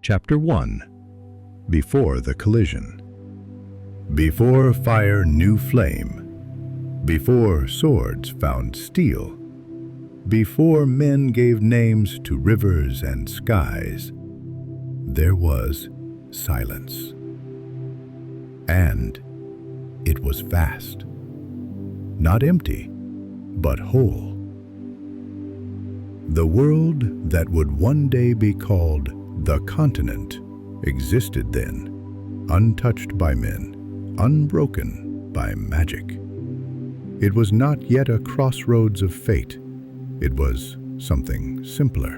Chapter 1. Before the Collision. Before fire knew flame, before swords found steel, before men gave names to rivers and skies, there was silence. And it was vast, not empty, but whole. The world that would one day be called the continent existed then, untouched by men, unbroken by magic. It was not yet a crossroads of fate. It was something simpler.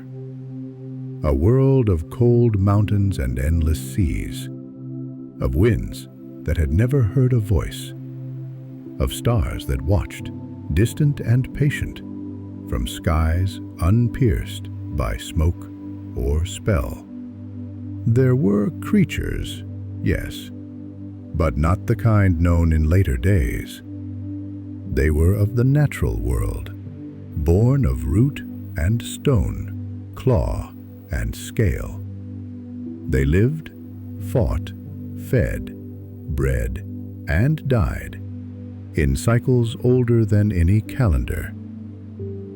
A world of cold mountains and endless seas, of winds that had never heard a voice, of stars that watched, distant and patient, from skies unpierced by smoke or spell. There were creatures, yes, but not the kind known in later days. They were of the natural world, born of root and stone, claw and scale. They lived, fought, fed, bred, and died in cycles older than any calendar,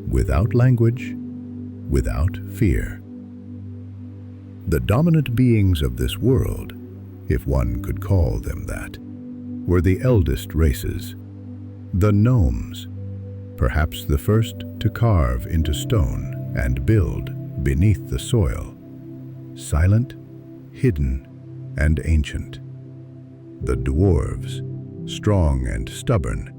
without language, without fear. The dominant beings of this world, if one could call them that, were the eldest races, the gnomes, perhaps the first to carve into stone and build beneath the soil, silent, hidden, and ancient. The dwarves, strong and stubborn,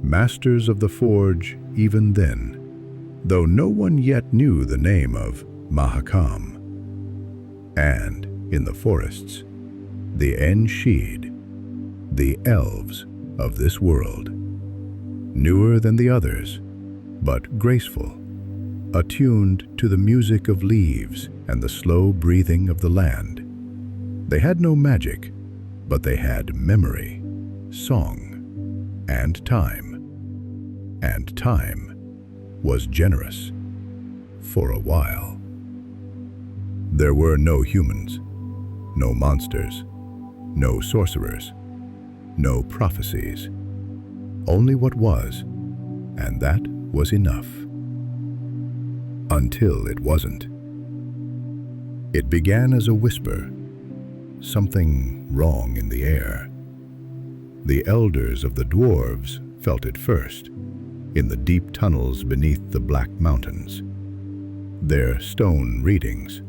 masters of the forge even then, though no one yet knew the name of Mahakam. And in the forests, the Ensheed, the elves of this world, newer than the others, but graceful, attuned to the music of leaves and the slow breathing of the land. They had no magic, but they had memory, song, and time. And time was generous for a while. There were no humans, no monsters, no sorcerers, no prophecies. Only what was, and that was enough. Until it wasn't. It began as a whisper, something wrong in the air. The elders of the dwarves felt it first, in the deep tunnels beneath the Black Mountains. Their stone readings,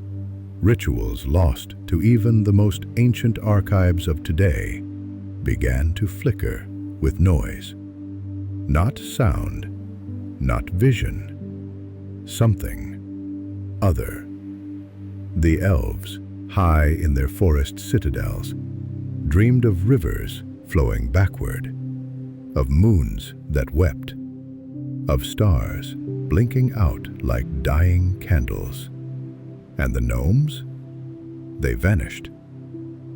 rituals lost to even the most ancient archives of today, began to flicker with noise. Not sound, not vision, something other. The elves, high in their forest citadels, dreamed of rivers flowing backward, of moons that wept, of stars blinking out like dying candles. And the gnomes? They vanished.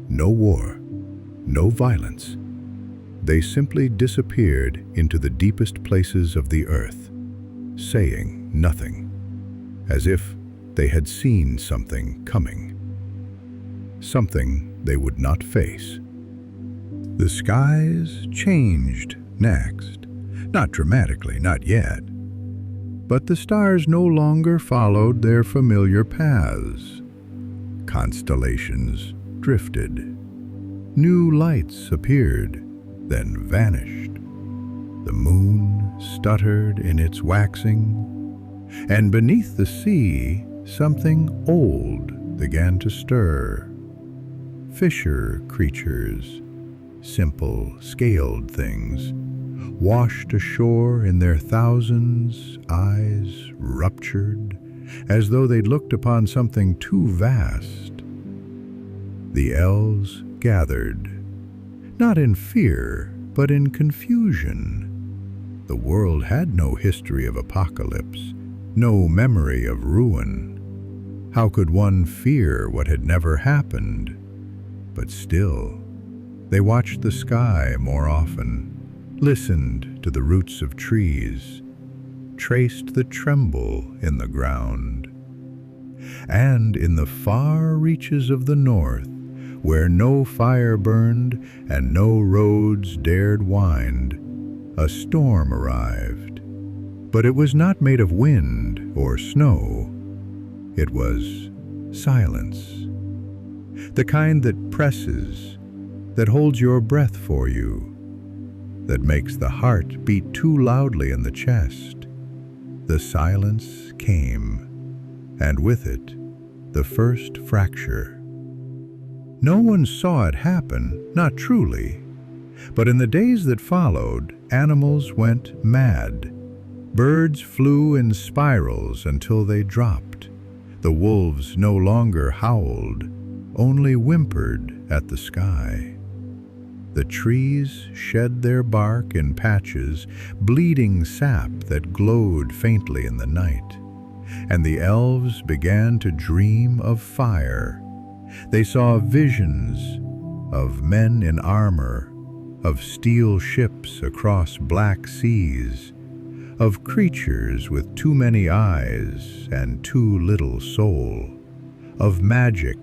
No war, no violence. They simply disappeared into the deepest places of the earth, saying nothing, as if they had seen something coming, something they would not face. The skies changed next, not dramatically, not yet. But the stars no longer followed their familiar paths. Constellations drifted. New lights appeared, then vanished. The moon stuttered in its waxing, and beneath the sea, something old began to stir. Fisher creatures, simple, scaled things, washed ashore in their thousands, eyes ruptured, as though they'd looked upon something too vast. The elves gathered, not in fear, but in confusion. The world had no history of apocalypse, no memory of ruin. How could one fear what had never happened? But still, they watched the sky more often, listened to the roots of trees, traced the tremble in the ground. And in the far reaches of the north, where no fire burned and no roads dared wind, a storm arrived. But it was not made of wind or snow. It was silence. The kind that presses, that holds your breath for you, that makes the heart beat too loudly in the chest. The silence came, and with it, the first fracture. No one saw it happen, not truly, but in the days that followed, animals went mad. Birds flew in spirals until they dropped. The wolves no longer howled, only whimpered at the sky. The trees shed their bark in patches, bleeding sap that glowed faintly in the night. And the elves began to dream of fire. They saw visions of men in armor, of steel ships across black seas, of creatures with too many eyes and too little soul, of magic,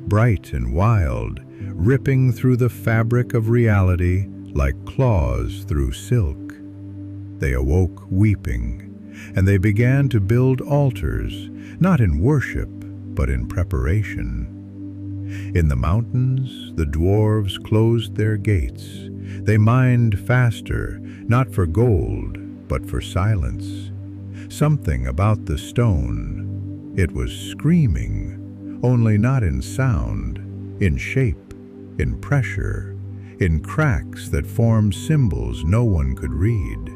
bright and wild, ripping through the fabric of reality like claws through silk. They awoke weeping, and they began to build altars, not in worship, but in preparation. In the mountains, the dwarves closed their gates. They mined faster, not for gold, but for silence. Something about the stone. It was screaming, only not in sound, in shape, in pressure, in cracks that formed symbols no one could read.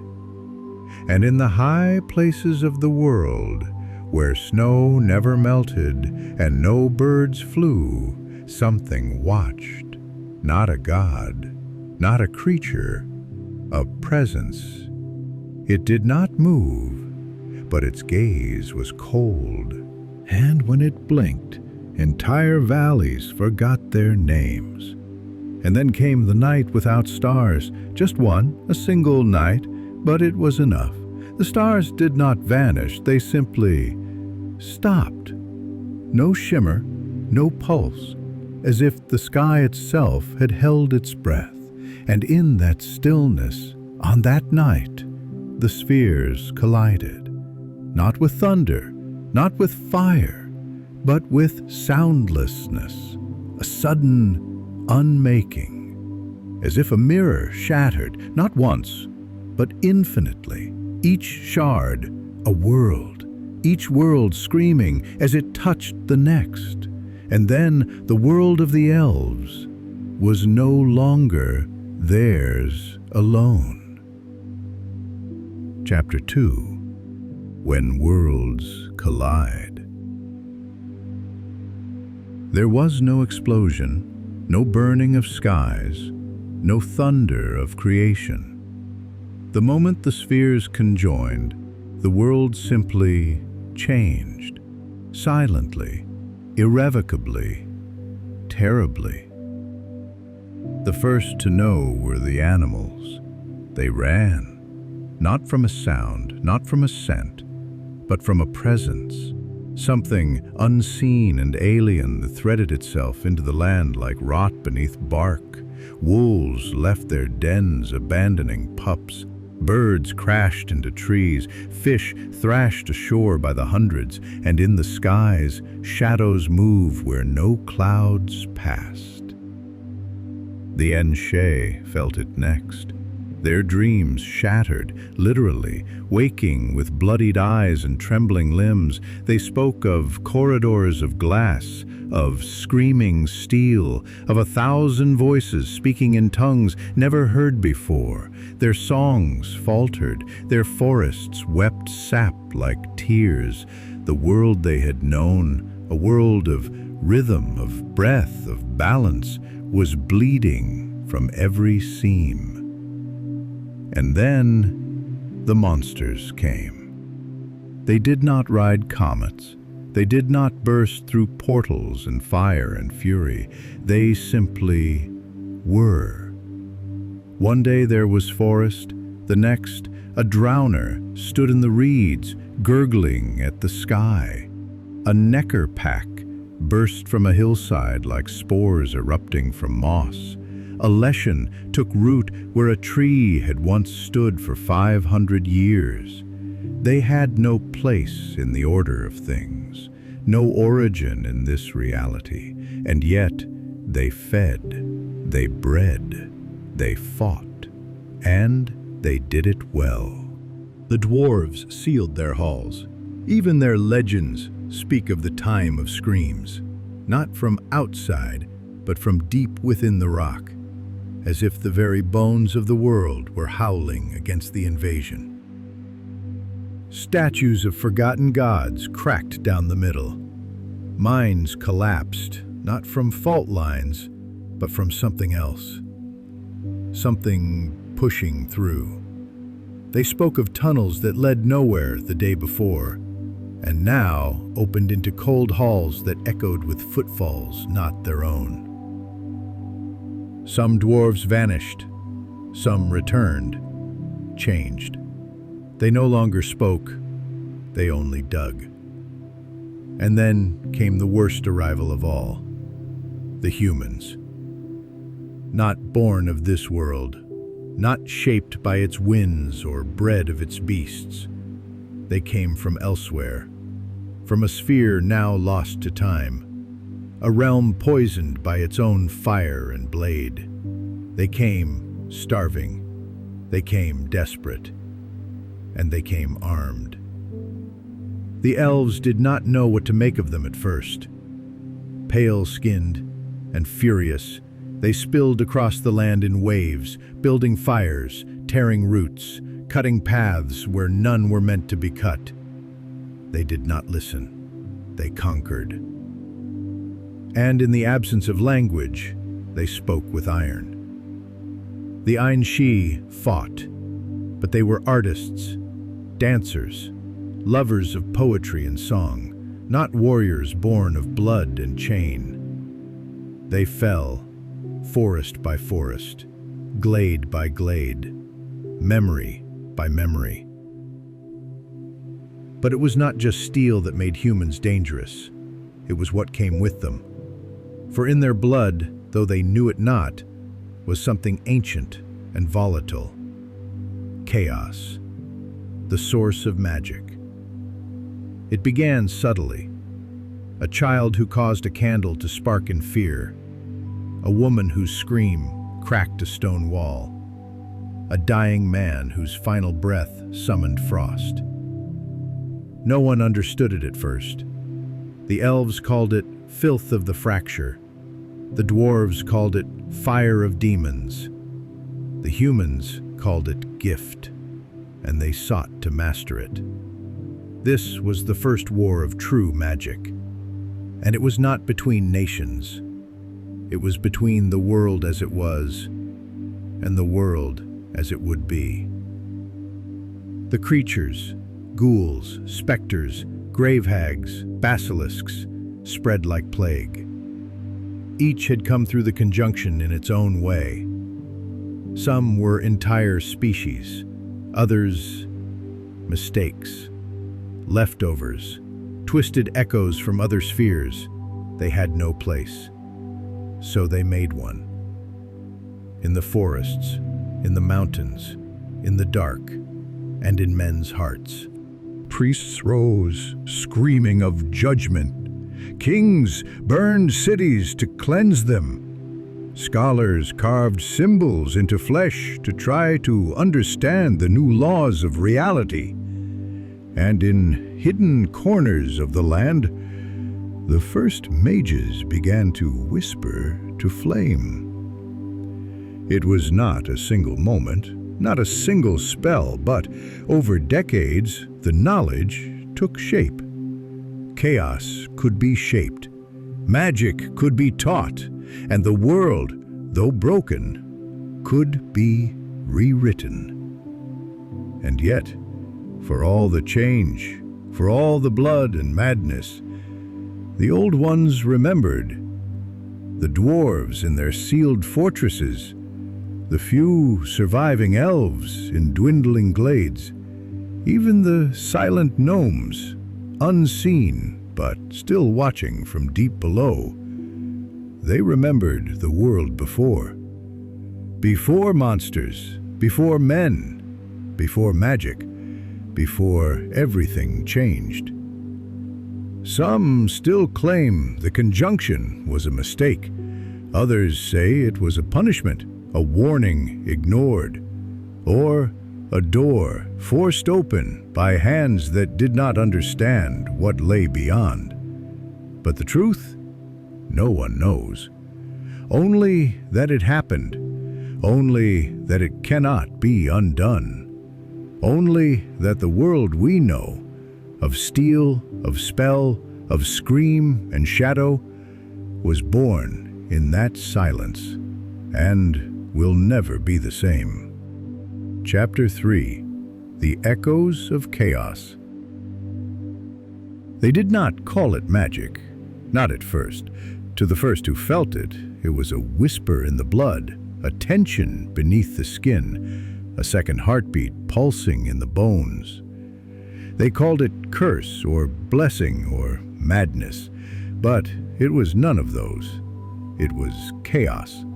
And in the high places of the world, where snow never melted and no birds flew, something watched. Not a god, not a creature, a presence. It did not move, but its gaze was cold. And when it blinked, entire valleys forgot their names. And then came the night without stars, just one, a single night, but it was enough. The stars did not vanish, they simply stopped. No shimmer, no pulse, as if the sky itself had held its breath. And in that stillness, on that night, the spheres collided, not with thunder, not with fire, but with soundlessness, a sudden unmaking, as if a mirror shattered, not once, but infinitely, each shard a world, each world screaming as it touched the next. And then the world of the elves was no longer theirs alone. Chapter 2. When Worlds Collide. There was no explosion, no burning of skies, no thunder of creation. The moment the spheres conjoined, the world simply changed, silently, irrevocably, terribly. The first to know were the animals. They ran. Not from a sound, not from a scent, but from a presence, something unseen and alien that threaded itself into the land like rot beneath bark. Wolves left their dens, abandoning pups. Birds crashed into trees, fish thrashed ashore by the hundreds, and in the skies, shadows move where no clouds passed. The Enshe felt it next. Their dreams shattered, literally, waking with bloodied eyes and trembling limbs. They spoke of corridors of glass, of screaming steel, of 1,000 voices speaking in tongues never heard before. Their songs faltered, their forests wept sap like tears. The world they had known, a world of rhythm, of breath, of balance, was bleeding from every seam. And then the monsters came. They did not ride comets. They did not burst through portals and fire and fury. They simply were. One day there was forest. The next, a drowner stood in the reeds, gurgling at the sky. A necker pack burst from a hillside like spores erupting from moss. A lesson took root where a tree had once stood for 500 years. They had no place in the order of things, no origin in this reality, and yet they fed, they bred, they fought, and they did it well. The dwarves sealed their halls. Even their legends speak of the time of screams, not from outside, but from deep within the rock, as if the very bones of the world were howling against the invasion. Statues of forgotten gods cracked down the middle. Minds collapsed, not from fault lines, but from something else. Something pushing through. They spoke of tunnels that led nowhere the day before, and now opened into cold halls that echoed with footfalls not their own. Some dwarves vanished, some returned, changed. They no longer spoke, they only dug. And then came the worst arrival of all, the humans. Not born of this world, not shaped by its winds or bred of its beasts. They came from elsewhere, from a sphere now lost to time, a realm poisoned by its own fire and blade. They came starving, they came desperate, and they came armed. The elves did not know what to make of them at first. Pale-skinned and furious, they spilled across the land in waves, building fires, tearing roots, cutting paths where none were meant to be cut. They did not listen. They conquered. And in the absence of language, they spoke with iron. The Ainshi fought, but they were artists, dancers, lovers of poetry and song, not warriors born of blood and chain. They fell, forest by forest, glade by glade, memory by memory. But it was not just steel that made humans dangerous. It was what came with them. For in their blood, though they knew it not, was something ancient and volatile. Chaos, the source of magic. It began subtly. A child who caused a candle to spark in fear. A woman whose scream cracked a stone wall. A dying man whose final breath summoned frost. No one understood it at first. The elves called it filth of the fracture. The dwarves called it fire of demons. The humans called it gift, and they sought to master it. This was the first war of true magic, and it was not between nations. It was between the world as it was and the world as it would be. The creatures, ghouls, specters, grave hags, basilisks, spread like plague. Each had come through the conjunction in its own way. Some were entire species, others mistakes, leftovers, twisted echoes from other spheres. They had no place. So they made one. In the forests, in the mountains, in the dark, and in men's hearts. Priests rose, screaming of judgment. Kings burned cities to cleanse them. Scholars carved symbols into flesh to try to understand the new laws of reality. And in hidden corners of the land, the first mages began to whisper to flame. It was not a single moment, not a single spell, but over decades, the knowledge took shape. Chaos could be shaped, magic could be taught, and the world, though broken, could be rewritten. And yet, for all the change, for all the blood and madness, the old ones remembered. The dwarves in their sealed fortresses, the few surviving elves in dwindling glades, even the silent gnomes, unseen, but still watching from deep below. They remembered the world before. Before monsters, before men, before magic, before everything changed. Some still claim the conjunction was a mistake. Others say it was a punishment, a warning ignored, or a door forced open by hands that did not understand what lay beyond. But the truth? No one knows. Only that it happened. Only that it cannot be undone. Only that the world we know, of steel, of spell, of scream and shadow, was born in that silence, and will never be the same. Chapter 3. The Echoes of Chaos. They did not call it magic, not at first. To the first who felt it, it was a whisper in the blood, a tension beneath the skin, a second heartbeat pulsing in the bones. They called it curse or blessing or madness, but it was none of those. It was chaos,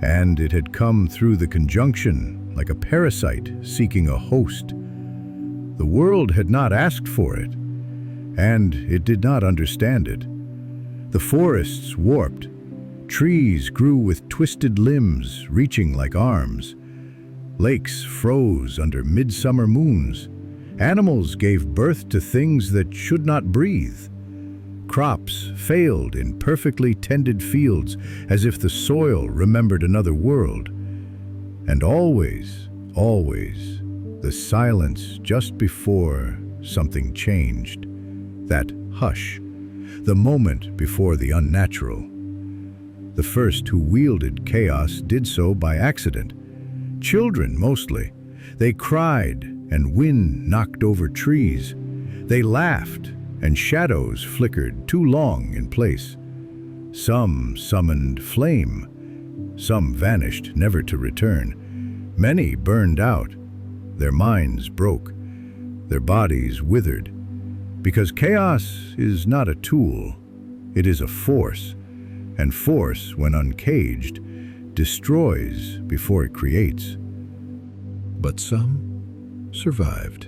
and it had come through the conjunction like a parasite seeking a host. The world had not asked for it, and it did not understand it. The forests warped. Trees grew with twisted limbs reaching like arms. Lakes froze under midsummer moons. Animals gave birth to things that should not breathe. Crops failed in perfectly tended fields as if the soil remembered another world. And always, always, the silence just before something changed. That hush, the moment before the unnatural. The first who wielded chaos did so by accident. Children, mostly. They cried, and wind knocked over trees. They laughed, and shadows flickered too long in place. Some summoned flame. Some vanished, never to return. Many burned out. Their minds broke. Their bodies withered. Because chaos is not a tool. It is a force. And force, when uncaged, destroys before it creates. But some survived.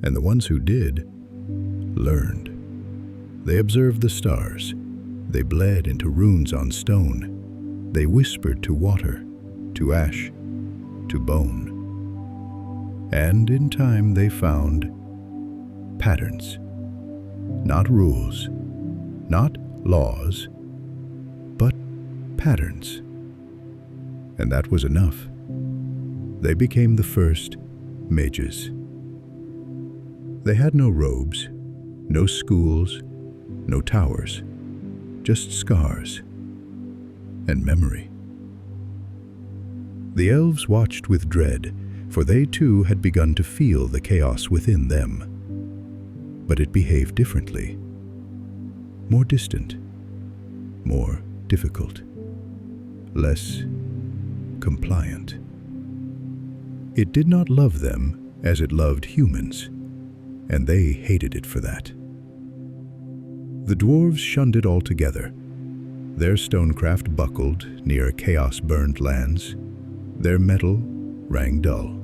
And the ones who did learned. They observed the stars. They bled into runes on stone. They whispered to water, to ash, to bone. And in time they found patterns. Not rules, not laws, but patterns. And that was enough. They became the first mages. They had no robes, no schools, no towers, just scars and memory. The elves watched with dread, for they too had begun to feel the chaos within them. But it behaved differently. More distant, more difficult, less compliant. It did not love them as it loved humans, and they hated it for that. The dwarves shunned it altogether. Their stonecraft buckled near chaos-burned lands. Their metal rang dull.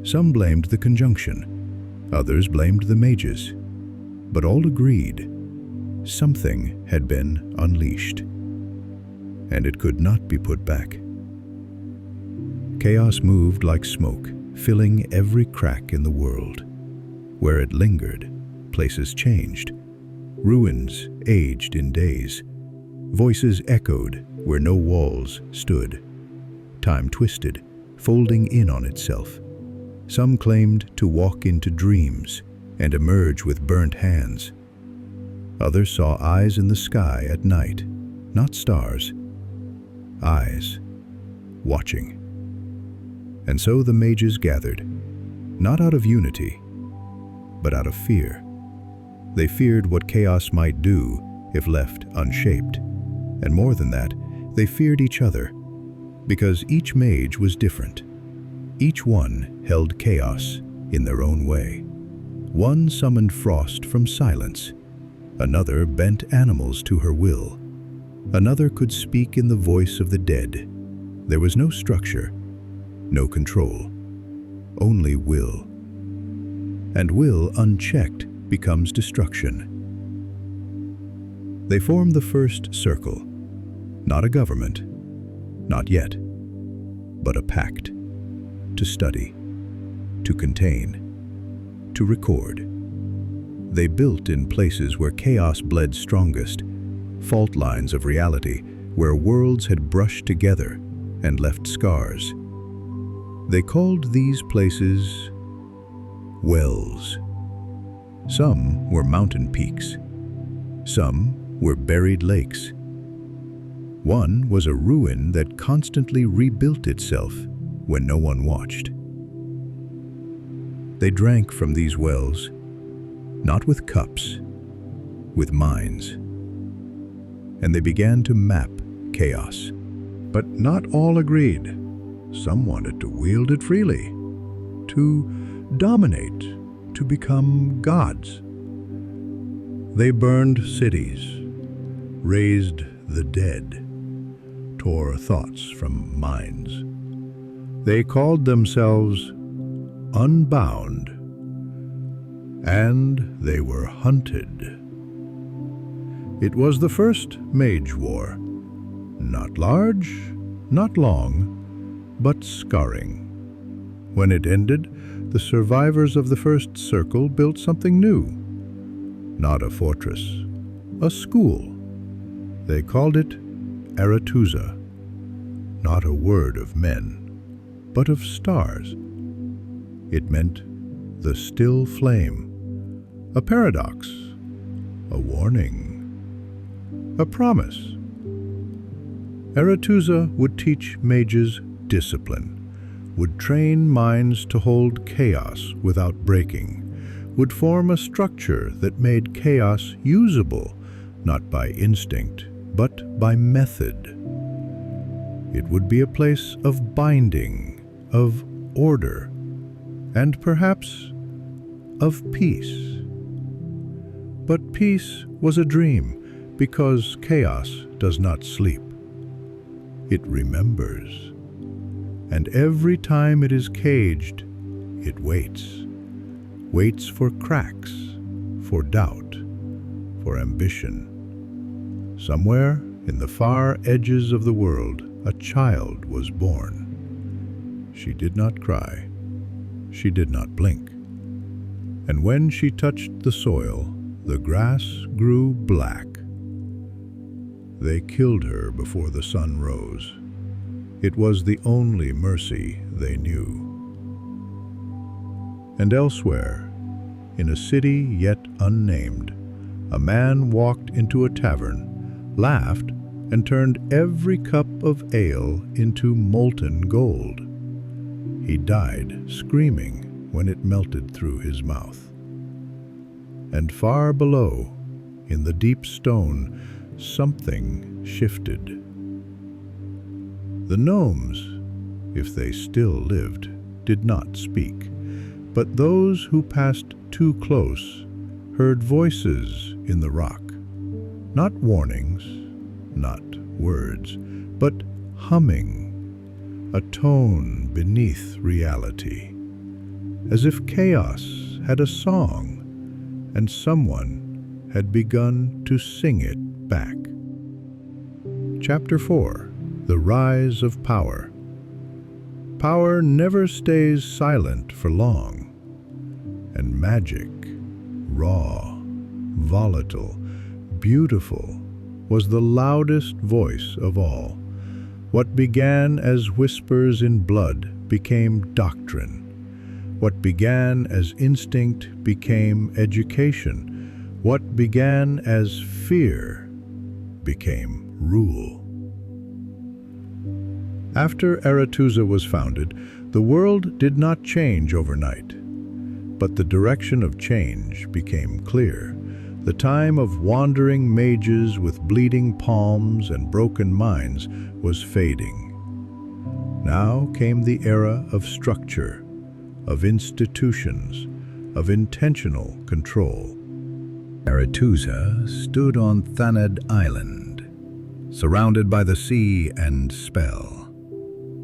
Some blamed the conjunction, others blamed the mages, but all agreed something had been unleashed, and it could not be put back. Chaos moved like smoke, filling every crack in the world. Where it lingered, places changed. Ruins aged in days. Voices echoed where no walls stood. Time twisted, folding in on itself. Some claimed to walk into dreams and emerge with burnt hands. Others saw eyes in the sky at night, not stars. Eyes, watching. And so the mages gathered, not out of unity, but out of fear. They feared what chaos might do if left unshaped. And more than that, they feared each other, because each mage was different. Each one held chaos in their own way. One summoned frost from silence. Another bent animals to her will. Another could speak in the voice of the dead. There was no structure, no control, only will. And will unchecked becomes destruction. They formed the first circle, not a government, not yet, but a pact, to study, to contain, to record. They built in places where chaos bled strongest, fault lines of reality where worlds had brushed together and left scars. They called these places wells. Some were mountain peaks. Some were buried lakes. One was a ruin that constantly rebuilt itself when no one watched. They drank from these wells, not with cups, with minds. And they began to map chaos. But not all agreed. Some wanted to wield it freely, to dominate, to become gods. They burned cities, raised the dead, tore thoughts from minds. They called themselves unbound, and they were hunted. It was the first mage war, not large, not long, but scarring. When it ended, the survivors of the first circle built something new. Not a fortress, a school. They called it Aretuza, not a word of men, but of stars. It meant the still flame, a paradox, a warning, a promise. Aretuza would teach mages discipline, would train minds to hold chaos without breaking, would form a structure that made chaos usable, not by instinct, but by method. It would be a place of binding, of order, and perhaps of peace. But peace was a dream, because chaos does not sleep. It remembers. And every time it is caged, it waits. Waits for cracks, for doubt, for ambition. Somewhere in the far edges of the world, a child was born. She did not cry. She did not blink. And when she touched the soil, the grass grew black. They killed her before the sun rose. It was the only mercy they knew. And elsewhere, in a city yet unnamed, a man walked into a tavern, laughed, and turned every cup of ale into molten gold. He died screaming when it melted through his mouth. And far below, in the deep stone, something shifted. The gnomes, if they still lived, did not speak, but those who passed too close heard voices in the rock. Not warnings, not words, but humming, a tone beneath reality, as if chaos had a song and someone had begun to sing it back. Chapter 4. The Rise of Power. Power never stays silent for long, and magic, raw, volatile, beautiful, was the loudest voice of all. What began as whispers in blood became doctrine. What began as instinct became education. What began as fear became rule. After Aretuza was founded, the world did not change overnight. But the direction of change became clear. The time of wandering mages with bleeding palms and broken minds was fading. Now came the era of structure, of institutions, of intentional control. Aretuza stood on Thanedd Island, surrounded by the sea and spell.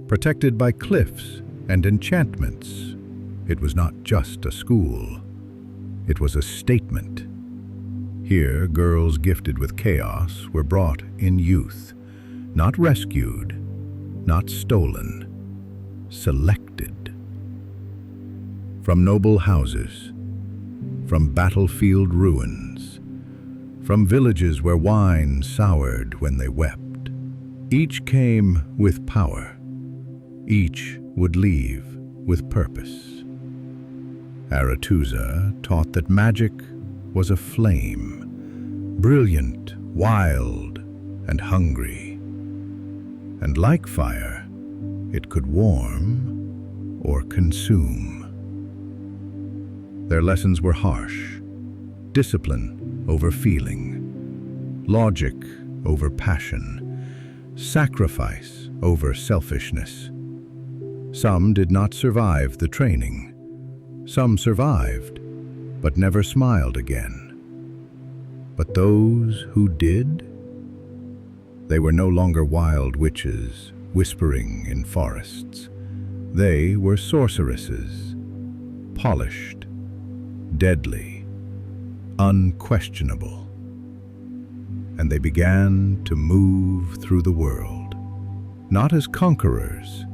Protected by cliffs and enchantments, it was not just a school. It was a statement. Here, girls gifted with chaos were brought in youth, not rescued, not stolen, selected. From noble houses, from battlefield ruins, from villages where wine soured when they wept, each came with power. Each would leave with purpose. Aretuza taught that magic was a flame, brilliant, wild, and hungry. And like fire, it could warm or consume. Their lessons were harsh: discipline over feeling, logic over passion, sacrifice over selfishness. Some did not survive the training. Some survived, but never smiled again. But those who did, they were no longer wild witches whispering in forests. They were sorceresses, polished, deadly, unquestionable. And they began to move through the world, not as conquerors,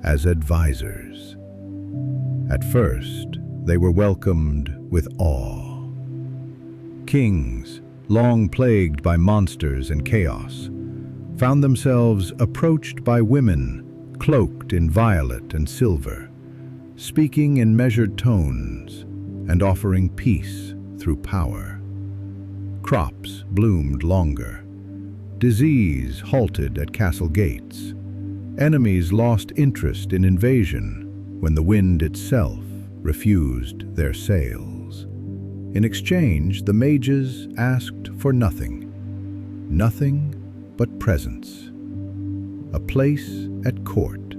as advisors. At first, they were welcomed with awe. Kings, long plagued by monsters and chaos, found themselves approached by women cloaked in violet and silver, speaking in measured tones and offering peace through power. Crops bloomed longer. Disease halted at castle gates. Enemies lost interest in invasion when the wind itself refused their sails. In exchange, the mages asked for nothing but presence. A place at court,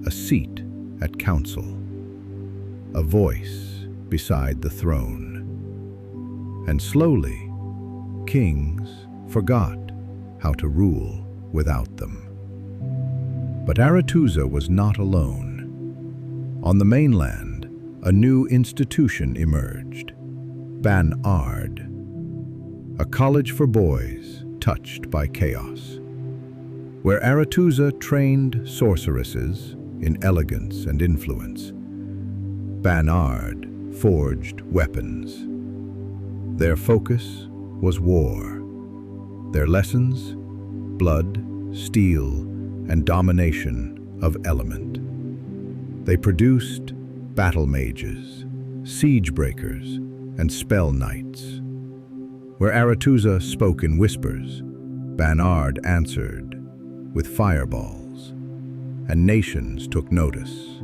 a seat at council, a voice beside the throne. And slowly, kings forgot how to rule without them. But Aretuza was not alone. On the mainland, a new institution emerged, Ban Ard, a college for boys touched by chaos, where Aretuza trained sorceresses in elegance and influence. Ban Ard forged weapons. Their focus was war. Their lessons, blood, steel, and domination of element. They produced battle mages, siege breakers, and spell knights. Where Aretuza spoke in whispers, Ban Ard answered with fireballs, and nations took notice.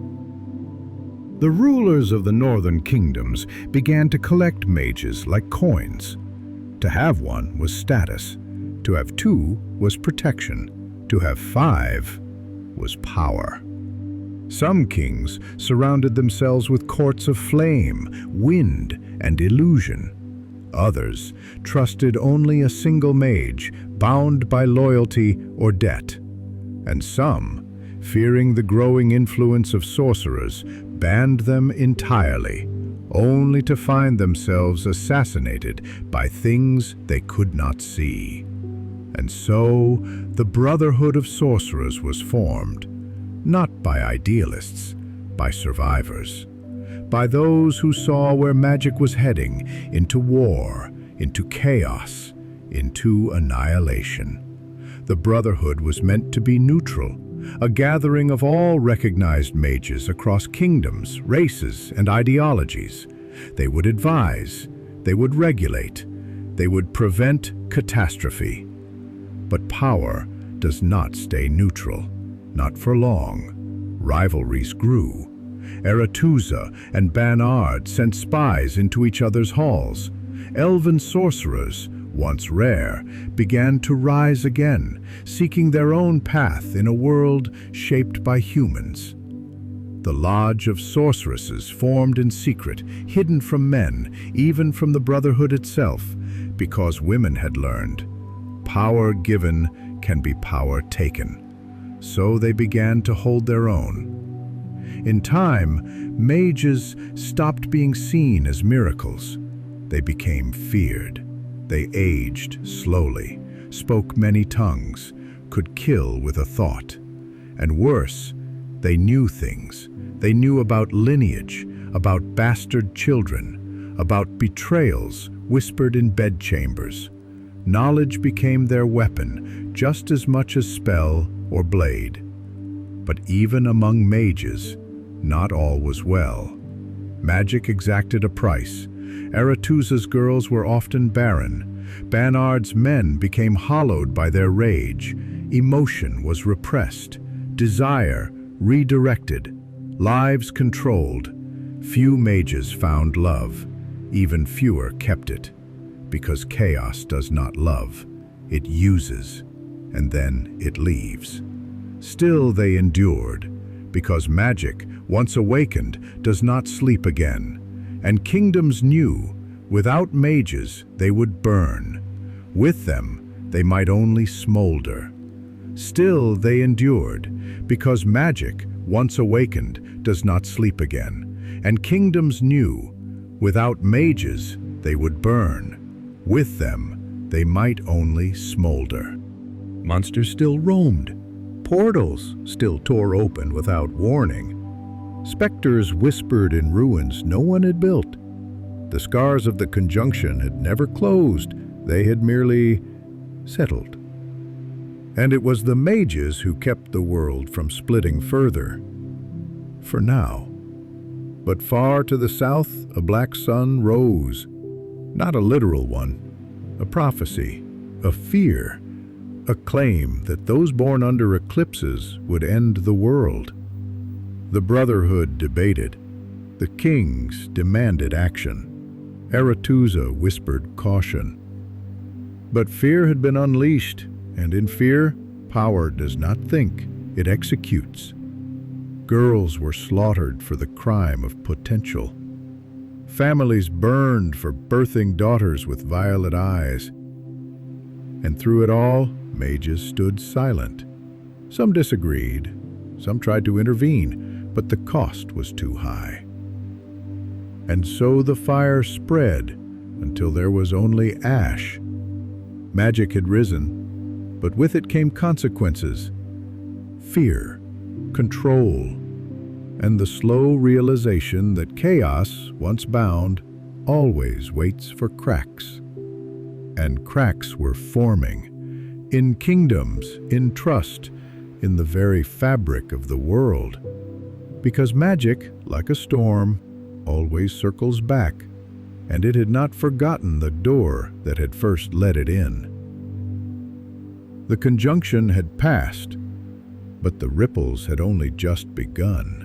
The rulers of the northern kingdoms began to collect mages like coins. To have one was status, to have two was protection, to have five was power. Some kings surrounded themselves with courts of flame, wind, and illusion. Others trusted only a single mage, bound by loyalty or debt. And some, fearing the growing influence of sorcerers, banned them entirely, only to find themselves assassinated by things they could not see. And so, the Brotherhood of Sorcerers was formed, not by idealists, by survivors, by those who saw where magic was heading, into war, into chaos, into annihilation. The Brotherhood was meant to be neutral, a gathering of all recognized mages across kingdoms, races, and ideologies. They would advise, they would regulate, they would prevent catastrophe. But power does not stay neutral, not for long. Rivalries grew. Aretuza and Ban Ard sent spies into each other's halls. Elven sorcerers, once rare, began to rise again, seeking their own path in a world shaped by humans. The Lodge of Sorceresses formed in secret, hidden from men, even from the Brotherhood itself, because women had learned, power given can be power taken. So they began to hold their own. In time, mages stopped being seen as miracles. They became feared. They aged slowly, spoke many tongues, could kill with a thought. And worse, they knew things. They knew about lineage, about bastard children, about betrayals whispered in bedchambers. Knowledge became their weapon, just as much as spell or blade. But even among mages, not all was well. Magic exacted a price. Aretuza's girls were often barren. Banard's men became hollowed by their rage. Emotion was repressed. Desire redirected. Lives controlled. Few mages found love. Even fewer kept it. Because chaos does not love. It uses, and then it leaves. Still they endured, because magic, once awakened, does not sleep again. And kingdoms knew, without mages, they would burn. With them, they might only smolder. Still they endured, because magic, once awakened, does not sleep again. And kingdoms knew, without mages, they would burn. With them, they might only smolder. Monsters still roamed. Portals still tore open without warning. Specters whispered in ruins no one had built. The scars of the conjunction had never closed, they had merely settled. And it was the mages who kept the world from splitting further. For now. But far to the south, a black sun rose. Not a literal one, a prophecy, a fear, a claim that those born under eclipses would end the world. The Brotherhood debated. The kings demanded action. Aretuza whispered caution. But fear had been unleashed, and in fear, power does not think, it executes. Girls were slaughtered for the crime of potential. Families burned for birthing daughters with violet eyes. And through it all, mages stood silent. Some disagreed, some tried to intervene, but the cost was too high. And so the fire spread until there was only ash. Magic had risen, but with it came consequences. Fear, control, and the slow realization that chaos, once bound, always waits for cracks. And cracks were forming, in kingdoms, in trust, in the very fabric of the world. Because magic, like a storm, always circles back, and it had not forgotten the door that had first let it in. The conjunction had passed, but the ripples had only just begun.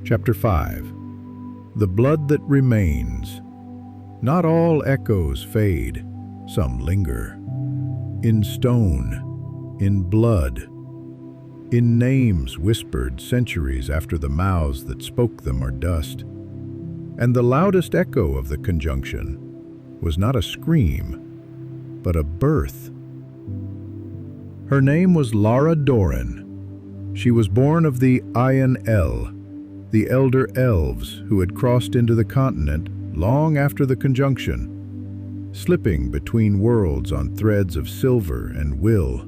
Chapter 5. The Blood That Remains. Not all echoes fade, some linger. In stone, in blood, in names whispered centuries after the mouths that spoke them are dust. And the loudest echo of the conjunction was not a scream, but a birth. Her name was Lara Doran. She was born of the Ayan-El, the elder elves who had crossed into the continent long after the conjunction, slipping between worlds on threads of silver and will.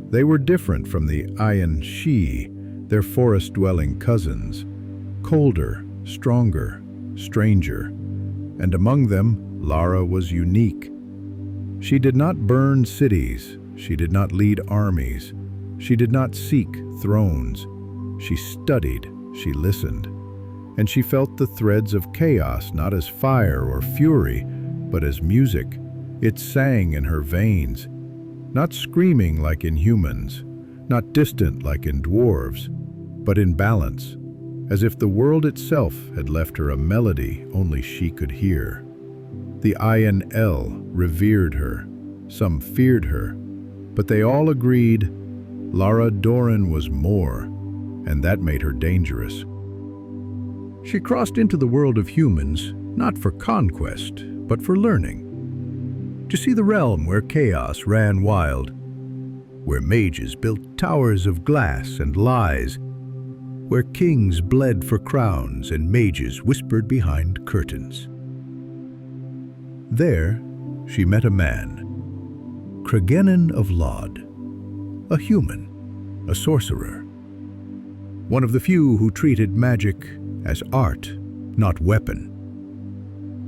They were different from the Ayan-Shi, their forest-dwelling cousins, colder, stronger, stranger, and among them, Lara was unique. She did not burn cities, she did not lead armies, she did not seek thrones. She studied, she listened, and she felt the threads of chaos not as fire or fury, but as music. It sang in her veins, not screaming like in humans, not distant like in dwarves, but in balance, as if the world itself had left her a melody only she could hear. The Ayan-El revered her, some feared her, but they all agreed Lara Doran was more, and that made her dangerous. She crossed into the world of humans, not for conquest, but for learning. To see the realm where chaos ran wild, where mages built towers of glass and lies, where kings bled for crowns and mages whispered behind curtains. There, she met a man, Cregennan of Lod, a human, a sorcerer. One of the few who treated magic as art, not weapon.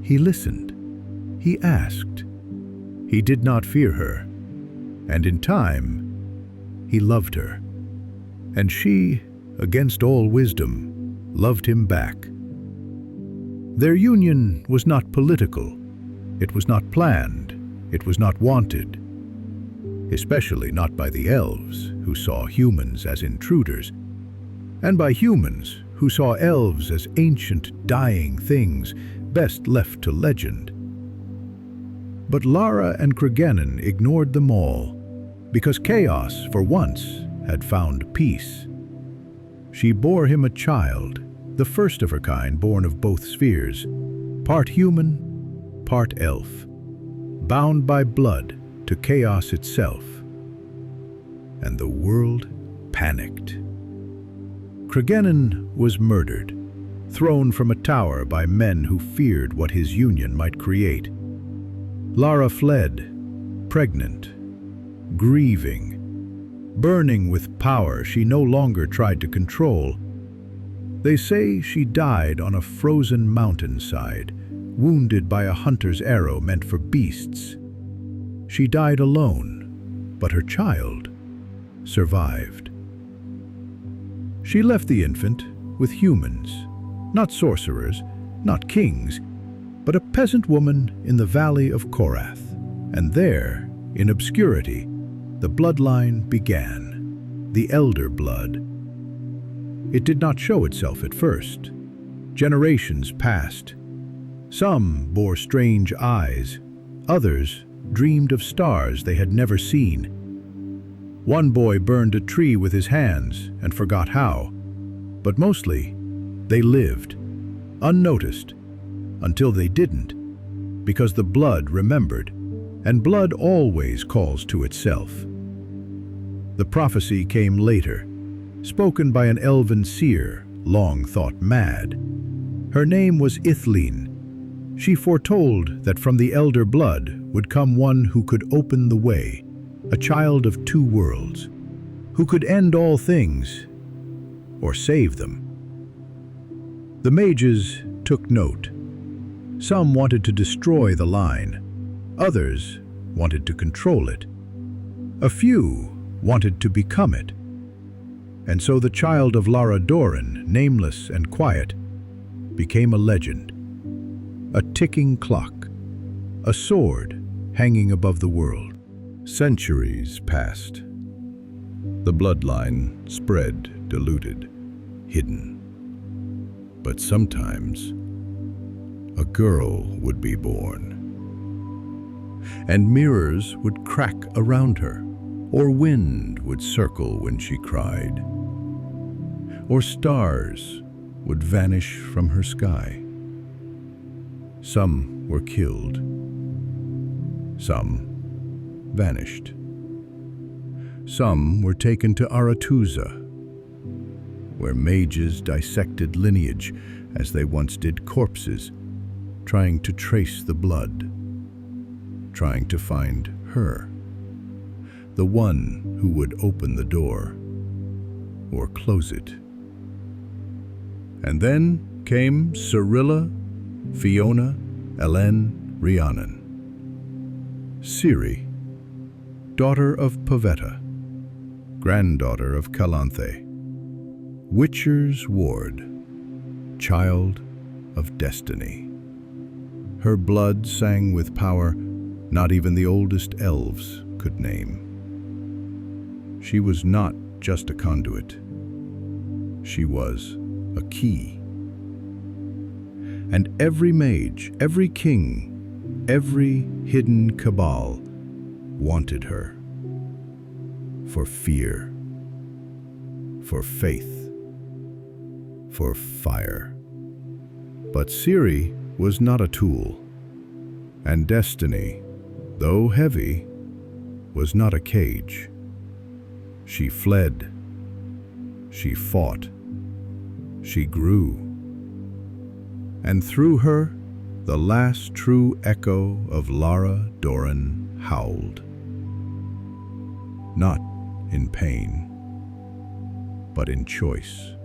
He listened. He asked. He did not fear her. And in time, he loved her. And she, against all wisdom, loved him back. Their union was not political. It was not planned. It was not wanted. Especially not by the elves, who saw humans as intruders, and by humans who saw elves as ancient, dying things best left to legend. But Lara and Cregennan ignored them all, because chaos, for once, had found peace. She bore him a child, the first of her kind born of both spheres, part human, part elf, bound by blood to chaos itself. And the world panicked. Cregennan was murdered, thrown from a tower by men who feared what his union might create. Lara fled, pregnant, grieving, burning with power she no longer tried to control. They say she died on a frozen mountainside, wounded by a hunter's arrow meant for beasts. She died alone, but her child survived. She left the infant with humans, not sorcerers, not kings, but a peasant woman in the valley of Korath. And there, in obscurity, the bloodline began, the elder blood. It did not show itself at first. Generations passed. Some bore strange eyes, others dreamed of stars they had never seen. One boy burned a tree with his hands and forgot how, but mostly they lived, unnoticed, until they didn't, because the blood remembered, and blood always calls to itself. The prophecy came later, spoken by an elven seer, long thought mad. Her name was Ithleen. She foretold that from the elder blood would come one who could open the way, a child of two worlds, who could end all things or save them. The mages took note. Some wanted to destroy the line. Others wanted to control it. A few wanted to become it. And so the child of Lara Dorren, nameless and quiet, became a legend. A ticking clock, a sword hanging above the world. Centuries passed. The bloodline spread, diluted, hidden. But sometimes, a girl would be born. And mirrors would crack around her, or wind would circle when she cried, or stars would vanish from her sky. Some were killed. Some vanished. Some were taken to Aretuza, where mages dissected lineage as they once did corpses, trying to trace the blood, trying to find her, the one who would open the door or close it. And then came Cirilla, Fiona, Elen, Rhiannon. Ciri, daughter of Pavetta, granddaughter of Calanthe, Witcher's ward, child of destiny. Her blood sang with power not even the oldest elves could name. She was not just a conduit. She was a key. And every mage, every king, every hidden cabal wanted her. For fear, for faith, for fire. But Ciri was not a tool, and destiny, though heavy, was not a cage. She fled, she fought, she grew, and through her, the last true echo of Lara Dorren howled. Not in pain, but in choice.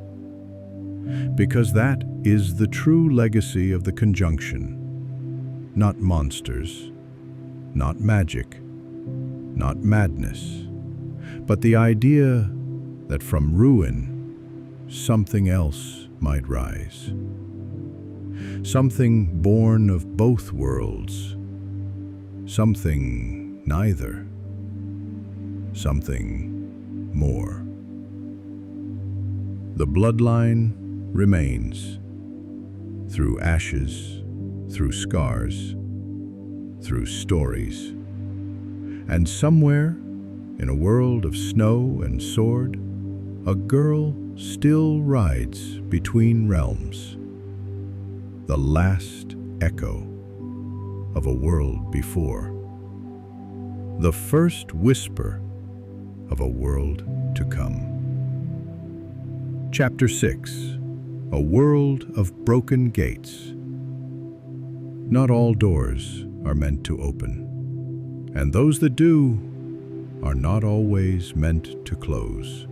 Because that is the true legacy of the conjunction. Not monsters, not magic, not madness, but the idea that from ruin, something else might rise. Something born of both worlds, something neither, something more. The bloodline remains, through ashes, through scars, through stories. And somewhere, in a world of snow and sword, a girl still rides between realms. The last echo of a world before. The first whisper of a world to come. Chapter 6. A world of broken gates. Not all doors are meant to open, and those that do are not always meant to close.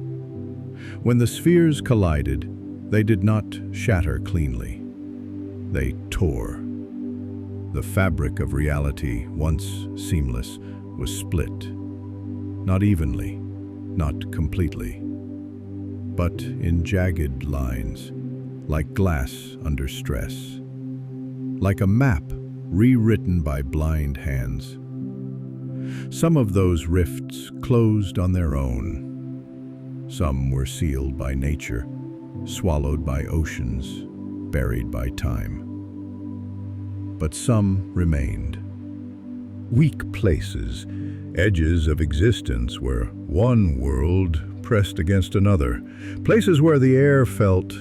When the spheres collided, they did not shatter cleanly. They tore. The fabric of reality, once seamless, was split. Not evenly, not completely, but in jagged lines, like glass under stress, like a map rewritten by blind hands. Some of those rifts closed on their own. Some were sealed by nature, swallowed by oceans, buried by time. But some remained. Weak places, edges of existence where one world pressed against another. Places where the air felt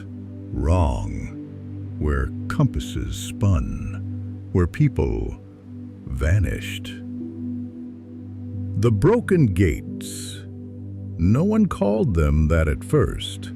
wrong, where compasses spun, where people vanished. The broken gates. No one called them that at first.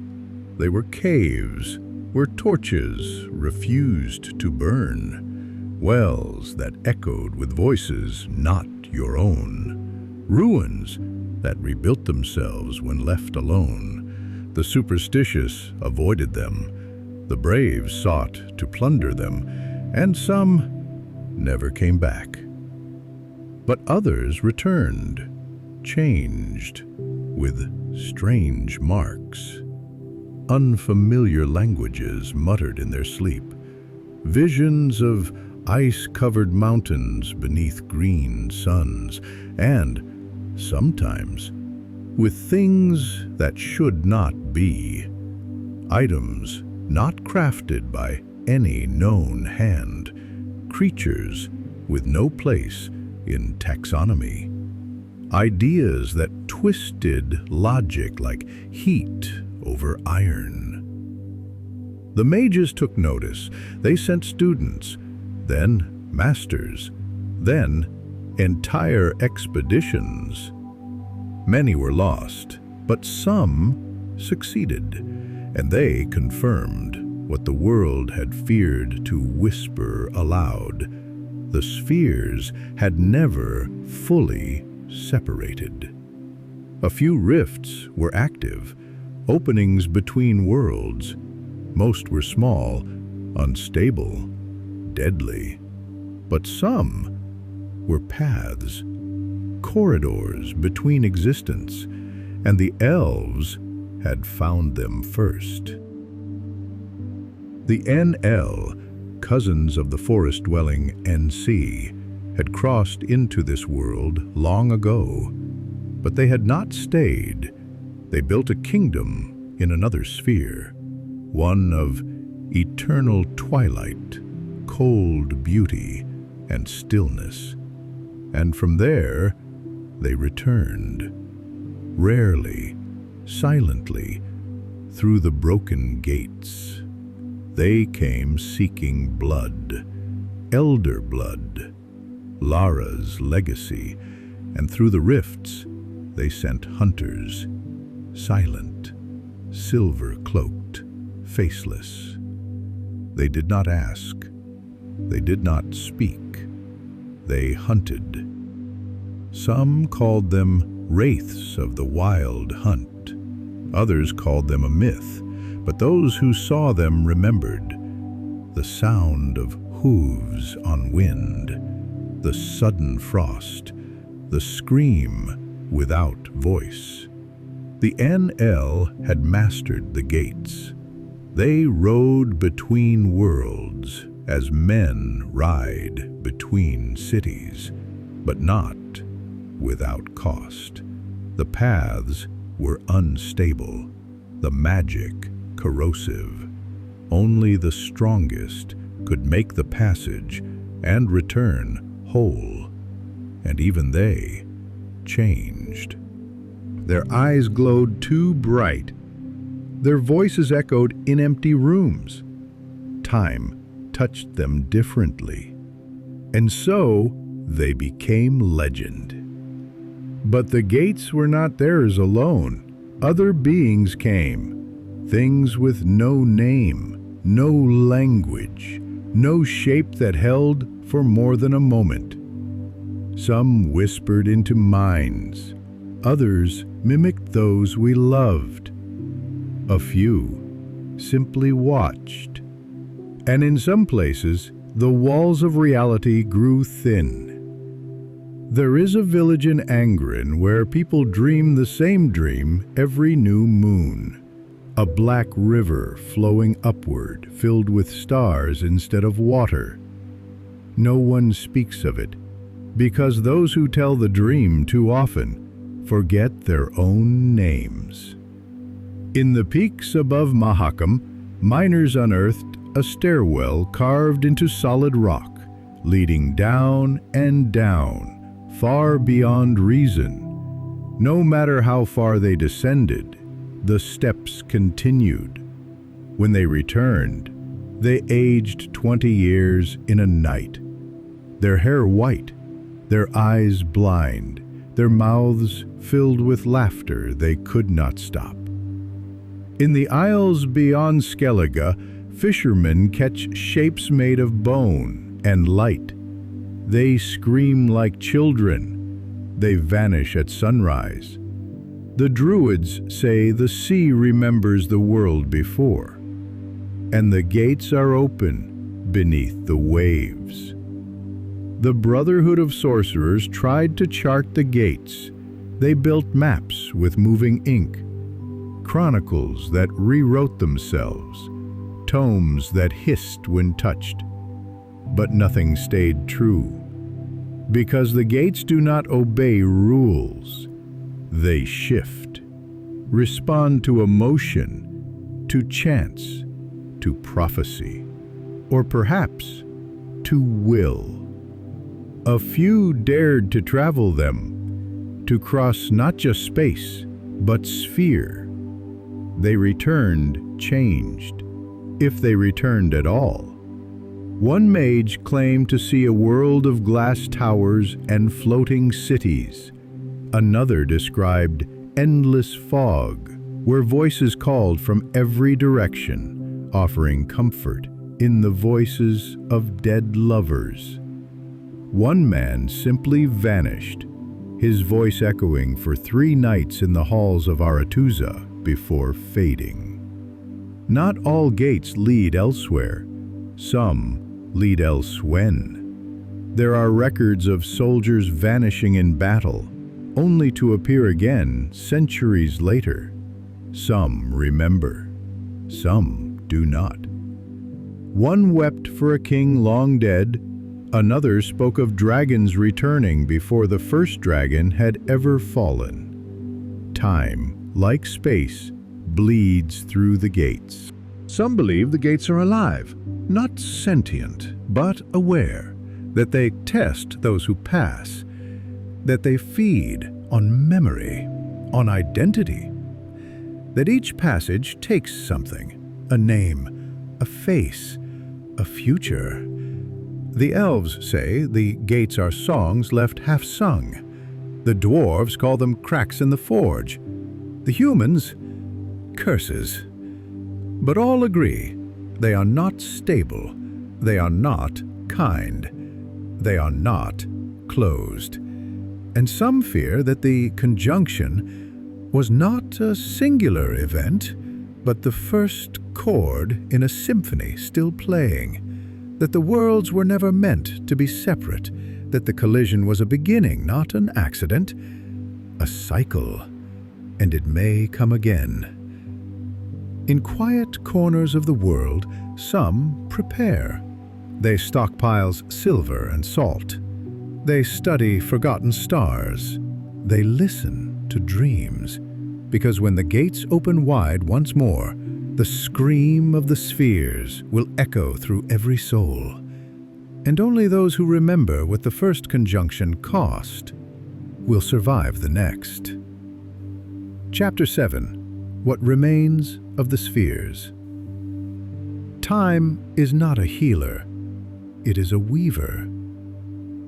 They were caves where torches refused to burn, wells that echoed with voices not your own, ruins that rebuilt themselves when left alone. The superstitious avoided them, the brave sought to plunder them, and some never came back. But others returned, changed, with strange marks. Unfamiliar languages muttered in their sleep, visions of ice-covered mountains beneath green suns, and sometimes with things that should not be, items not crafted by any known hand, creatures with no place in taxonomy, ideas that twisted logic like heat over iron. The mages took notice. They sent students, then masters, then entire expeditions. Many were lost, but some succeeded, and they confirmed what the world had feared to whisper aloud. The spheres had never fully separated. A few rifts were active, openings between worlds. Most were small, unstable, deadly. But some were paths, corridors between existence, and the elves had found them first. The NL, cousins of the forest-dwelling NC, had crossed into this world long ago, but they had not stayed. They built a kingdom in another sphere, one of eternal twilight, cold beauty, and stillness. And from there, they returned, rarely, silently, through the broken gates. They came seeking blood, elder blood, Lara's legacy, and through the rifts they sent hunters, silent, silver-cloaked, faceless. They did not ask, they did not speak, they hunted. Some called them wraiths of the wild hunt, others called them a myth, but those who saw them remembered the sound of hooves on wind, the sudden frost, the scream without voice. The NL had mastered the gates. They rode between worlds as men ride between cities, but not without cost. The paths were unstable, the magic corrosive. Only the strongest could make the passage and return whole, and even they changed. Their eyes glowed too bright. Their voices echoed in empty rooms. Time touched them differently, and so they became legend. But the gates were not theirs alone. Other beings came, things with no name, no language, no shape that held for more than a moment. Some whispered into minds, others mimicked those we loved. A few simply watched. And in some places, the walls of reality grew thin. There is a village in Angren where people dream the same dream every new moon. A black river flowing upward, filled with stars instead of water. No one speaks of it, because those who tell the dream too often forget their own names. In the peaks above Mahakam, miners unearthed a stairwell carved into solid rock, leading down and down, far beyond reason. No matter how far they descended, the steps continued. When they returned, they aged 20 years in a night. Their hair white, their eyes blind, their mouths filled with laughter they could not stop. In the isles beyond Skellige, fishermen catch shapes made of bone and light. They scream like children. They vanish at sunrise. The Druids say the sea remembers the world before, and the gates are open beneath the waves. The Brotherhood of Sorcerers tried to chart the gates. They built maps with moving ink, chronicles that rewrote themselves, tomes that hissed when touched. But nothing stayed true, because the gates do not obey rules. They shift, respond to emotion, to chance, to prophecy, or perhaps to will. A few dared to travel them, to cross not just space, but sphere. They returned changed, if they returned at all. One mage claimed to see a world of glass towers and floating cities. Another described endless fog, where voices called from every direction, offering comfort in the voices of dead lovers. One man simply vanished, his voice echoing for 3 nights in the halls of Aretuza before fading. Not all gates lead elsewhere. Some lead elsewhen. There are records of soldiers vanishing in battle, only to appear again centuries later. Some remember, some do not. One wept for a king long dead, another spoke of dragons returning before the first dragon had ever fallen. Time, like space, bleeds through the gates. Some believe the gates are alive, not sentient, but aware, that they test those who pass, that they feed on memory, on identity, that each passage takes something, a name, a face, a future. The elves say the gates are songs left half-sung. The dwarves call them cracks in the forge. The humans, curses. But all agree, they are not stable, they are not kind, they are not closed. And some fear that the conjunction was not a singular event, but the first chord in a symphony still playing, that the worlds were never meant to be separate, that the collision was a beginning, not an accident, a cycle, and it may come again. In quiet corners of the world, some prepare. They stockpile silver and salt. They study forgotten stars. They listen to dreams. Because when the gates open wide once more, the scream of the spheres will echo through every soul. And only those who remember what the first conjunction cost will survive the next. Chapter 7. What Remains of the Spheres. Time is not a healer. It is a weaver.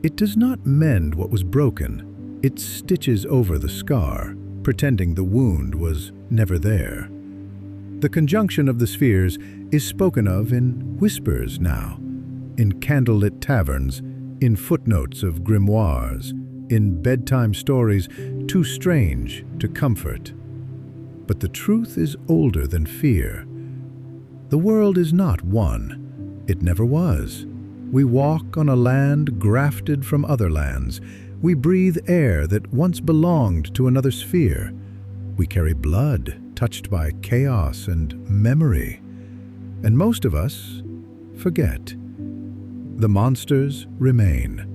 It does not mend what was broken. It stitches over the scar, pretending the wound was never there. The conjunction of the spheres is spoken of in whispers now, in candlelit taverns, in footnotes of grimoires, in bedtime stories too strange to comfort. But the truth is older than fear. The world is not one. It never was. We walk on a land grafted from other lands. We breathe air that once belonged to another sphere. We carry blood touched by chaos and memory. And most of us forget. The monsters remain.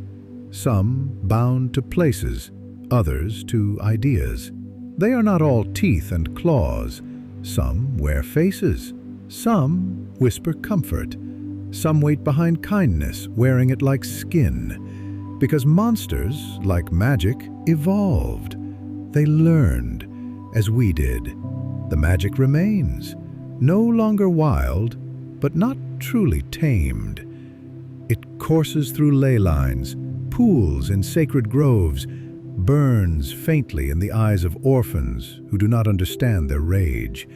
Some bound to places, others to ideas. They are not all teeth and claws. Some wear faces. Some whisper comfort. Some wait behind kindness, wearing it like skin. Because monsters, like magic, evolved. They learned, as we did. The magic remains, no longer wild, but not truly tamed. It courses through ley lines, pools in sacred groves, burns faintly in the eyes of orphans who do not understand their rage.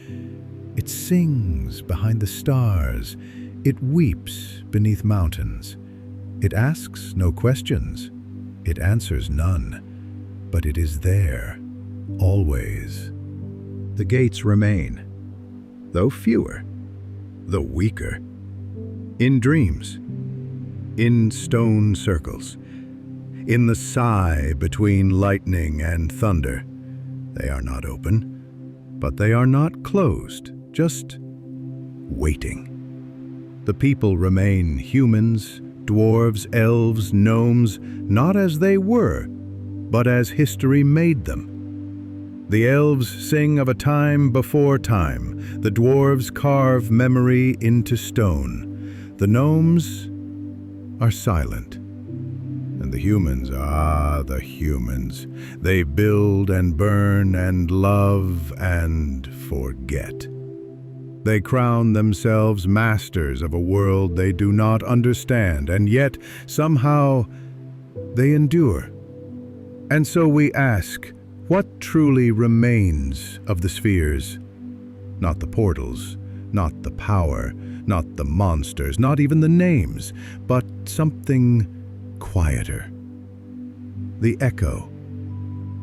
It sings behind the stars. It weeps beneath mountains. It asks no questions. It answers none. But it is there, always. The gates remain, though fewer, though weaker. In dreams, in stone circles, in the sigh between lightning and thunder. They are not open, but they are not closed, just waiting. The people remain humans, dwarves, elves, gnomes, not as they were, but as history made them. The elves sing of a time before time. The dwarves carve memory into stone. The gnomes are silent. And the humans, the humans. They build and burn and love and forget. They crown themselves masters of a world they do not understand, and yet, somehow, they endure. And so we ask, what truly remains of the spheres? Not the portals, not the power, not the monsters, not even the names, but something quieter. The echo.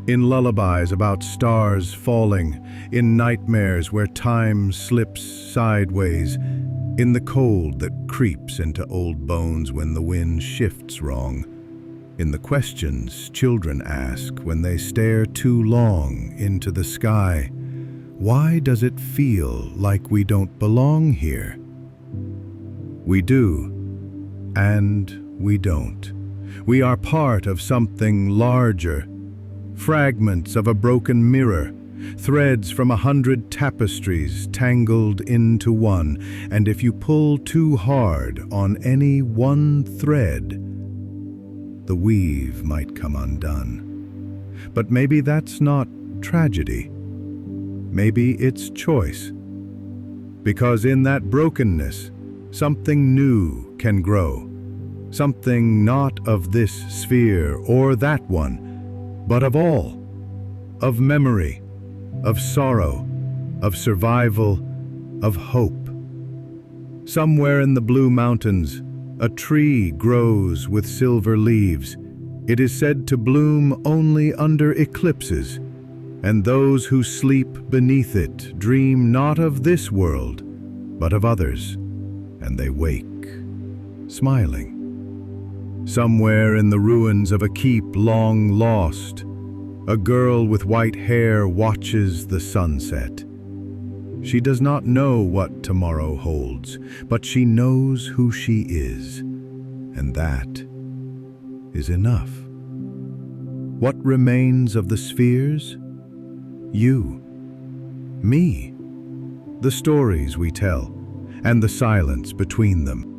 In lullabies about stars falling, in nightmares where time slips sideways, in the cold that creeps into old bones when the wind shifts wrong, in the questions children ask when they stare too long into the sky. Why does it feel like we don't belong here? We do, and we don't. We are part of something larger. Fragments of a broken mirror, threads from 100 tapestries tangled into one, and if you pull too hard on any one thread, the weave might come undone. But maybe that's not tragedy. Maybe it's choice. Because in that brokenness, something new can grow. Something not of this sphere or that one, but of all. Of memory, of sorrow, of survival, of hope. Somewhere in the blue mountains, a tree grows with silver leaves. It is said to bloom only under eclipses, and those who sleep beneath it dream not of this world, but of others, and they wake, smiling. Somewhere in the ruins of a keep long lost, a girl with white hair watches the sunset. She does not know what tomorrow holds, but she knows who she is, and that is enough. What remains of the spheres? You, me, the stories we tell, and the silence between them.